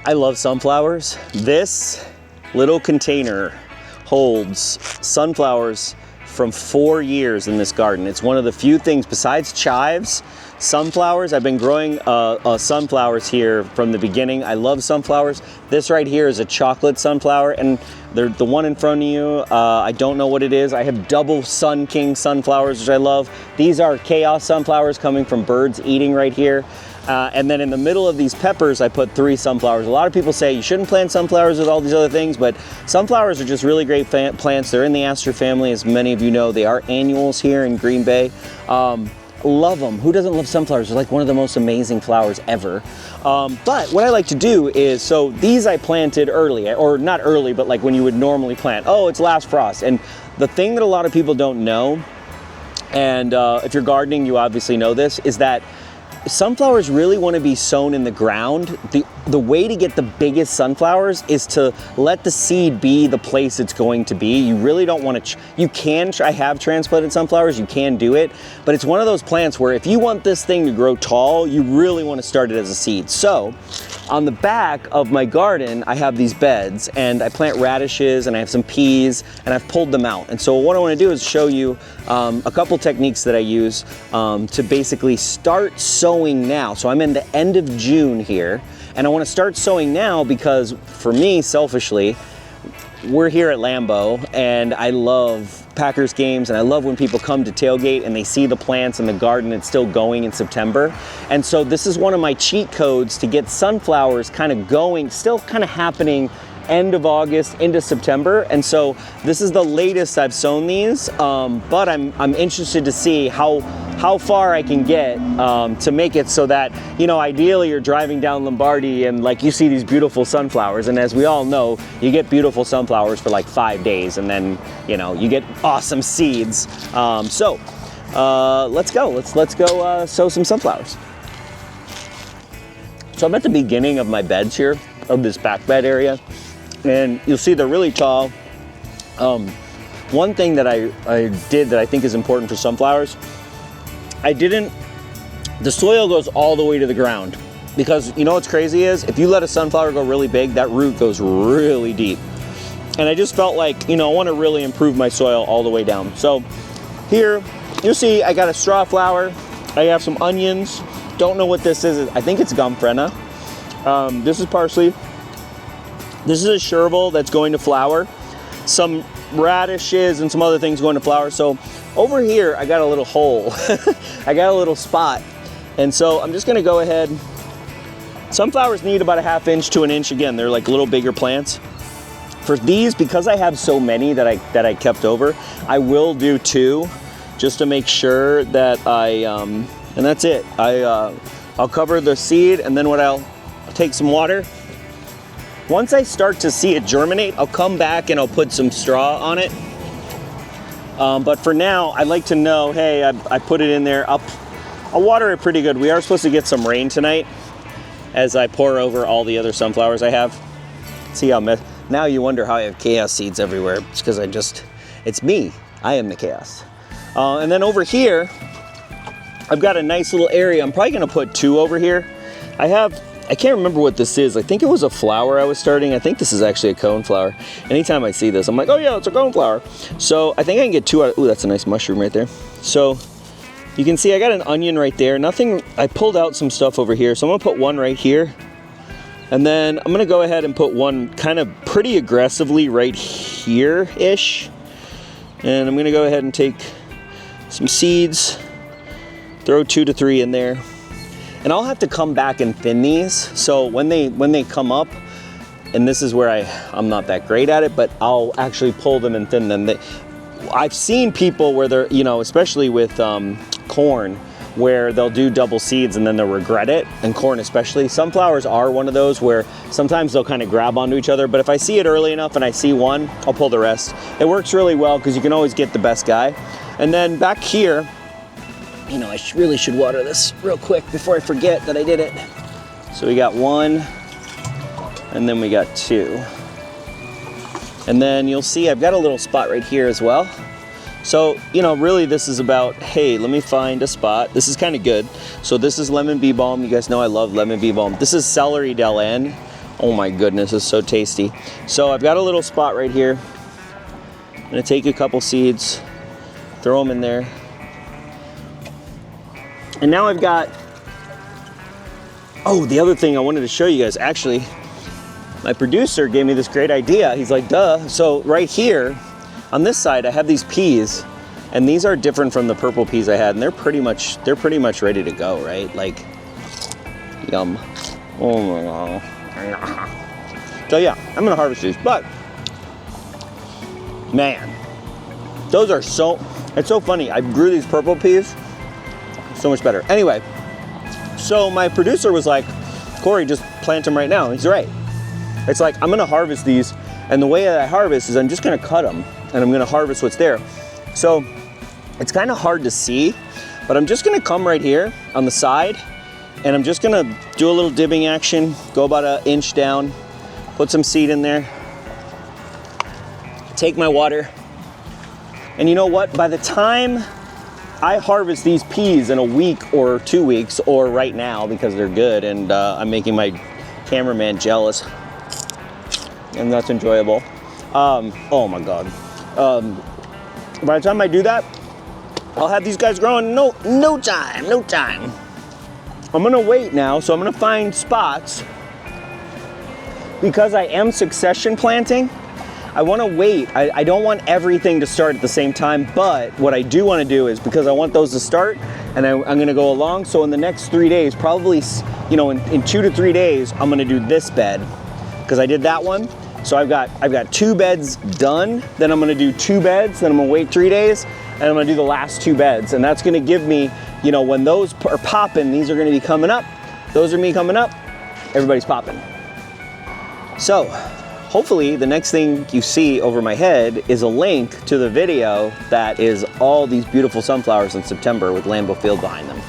I love sunflowers. This little container holds sunflowers from 4 years in this garden. It's one of the few things besides chives, sunflowers. I've been growing sunflowers here from the beginning. I love sunflowers. This right here is a chocolate sunflower, and the one in front of you, I don't know what it is. I have double Sun King sunflowers, which I love. These are chaos sunflowers coming from birds eating right here. And then in the middle of these peppers, I put 3 sunflowers. A lot of people say you shouldn't plant sunflowers with all these other things, but sunflowers are just really great plants. They're in the aster family, as many of you know. They are annuals here in Green Bay. Love them. Who doesn't love sunflowers? They're like one of the most amazing flowers ever. But what I like to do is, so these I planted early, or not early, but like when you would normally plant. Oh, it's last frost. And the thing that a lot of people don't know, and if you're gardening, you obviously know this, is that sunflowers really want to be sown in the ground. The way to get the biggest sunflowers is to let the seed be the place it's going to be. You really don't want to, I have transplanted sunflowers, you can do it, but it's one of those plants where if you want this thing to grow tall, you really want to start it as a seed. So on the back of my garden, I have these beds and I plant radishes and I have some peas and I've pulled them out. And so what I want to do is show you a couple techniques that I use to basically start sowing now. So I'm in the end of June here, and I want to start sowing now because for me, selfishly, we're here at Lambeau and I love Packers games and I love when people come to tailgate and they see the plants in the garden. It's still going in September. And so this is one of my cheat codes to get sunflowers kind of going, still kind of happening end of August into September. And so this is the latest I've sown these, but I'm interested to see how far I can get to make it so that, you know, ideally you're driving down Lombardy and like you see these beautiful sunflowers, and as we all know, you get beautiful sunflowers for like 5 days and then, you know, you get awesome seeds. Let's go. Let's go sow some sunflowers. So I'm at the beginning of my beds here, of this back bed area, and you'll see they're really tall. One thing that I did that I think is important for sunflowers, the soil goes all the way to the ground, because you know what's crazy is if you let a sunflower go really big, that root goes really deep. And I just felt like, you know, I want to really improve my soil all the way down. So here, you'll see I got a straw flower. I have some onions. Don't know what this is. I think it's gomphrena. This is parsley. This is a chervil that's going to flower. Some radishes and some other things going to flower. So over here, I got a little hole. I got a little spot. And so I'm just gonna go ahead. Sunflowers need about a 1/2 inch to 1 inch. Again, they're like little bigger plants. For these, because I have so many that I kept over, I will do 2 just to make sure that and that's it. I'll cover the seed, and then I'll take some water. Once I start to see it germinate, I'll come back and I'll put some straw on it. But for now, I'd like to know, hey, I put it in there. I'll water it pretty good. We are supposed to get some rain tonight as I pour over all the other sunflowers I have. See how now you wonder how I have chaos seeds everywhere. It's because it's me. I am the chaos. And then over here, I've got a nice little area. I'm probably gonna put 2 over here. I can't remember what this is. I think it was a flower I was starting. I think this is actually a cone flower. Anytime I see this, I'm like, oh yeah, it's a cone flower. So I think I can get 2 out. Ooh, that's a nice mushroom right there. So you can see I got an onion right there. I pulled out some stuff over here. So I'm gonna put 1 right here. And then I'm gonna go ahead and put 1 kind of pretty aggressively right here-ish. And I'm gonna go ahead and take some seeds, throw 2 to 3 in there. And I'll have to come back and thin these. So when they come up, and this is where I'm not that great at it, but I'll actually pull them and thin them. I've seen people where they're, you know, especially with corn, where they'll do double seeds and then they'll regret it, and corn especially. Sunflowers are one of those where sometimes they'll kind of grab onto each other, but if I see it early enough and I see one, I'll pull the rest. It works really well because you can always get the best guy. And then back here, you know, I really should water this real quick before I forget that I did it. So we got 1, and then we got 2. And then you'll see I've got a little spot right here as well. So, you know, really this is about, hey, let me find a spot. This is kind of good. So this is lemon bee balm. You guys know I love lemon bee balm. This is celery del N. Oh my goodness, it's so tasty. So I've got a little spot right here. I'm gonna take a couple seeds, throw them in there. And now I've got, oh, the other thing I wanted to show you guys, actually, my producer gave me this great idea. He's like, duh. So right here, on this side, I have these peas, and these are different from the purple peas I had, and they're pretty much ready to go, right? Like, yum. Oh my God. So yeah, I'm gonna harvest these, but man, those are it's so funny. I grew these purple peas, so much better. Anyway, so my producer was like, Corey, just plant them right now. And he's right. It's like, I'm gonna harvest these, and the way that I harvest is I'm just gonna cut them, and I'm gonna harvest what's there. So it's kind of hard to see, but I'm just gonna come right here on the side, and I'm just gonna do a little dibbing action, go about an inch down, put some seed in there, take my water, and you know what? By the time I harvest these peas in a week or 2 weeks, or right now because they're good, and I'm making my cameraman jealous, and that's enjoyable. Oh my God. By the time I do that, I'll have these guys growing no time. I'm gonna wait now, so I'm gonna find spots. Because I am succession planting, I wanna wait. I don't want everything to start at the same time, but what I do wanna do is, because I want those to start, and I'm gonna go along, so in the next 3 days, probably, you know, in 2 to 3 days, I'm gonna do this bed, because I did that one. So I've got 2 beds done, then I'm gonna do 2 beds, then I'm gonna wait 3 days, and I'm gonna do the last 2 beds. And that's gonna give me, you know, when those are popping, these are gonna be coming up, those are me coming up, everybody's popping. So, hopefully the next thing you see over my head is a link to the video that is all these beautiful sunflowers in September with Lambeau Field behind them.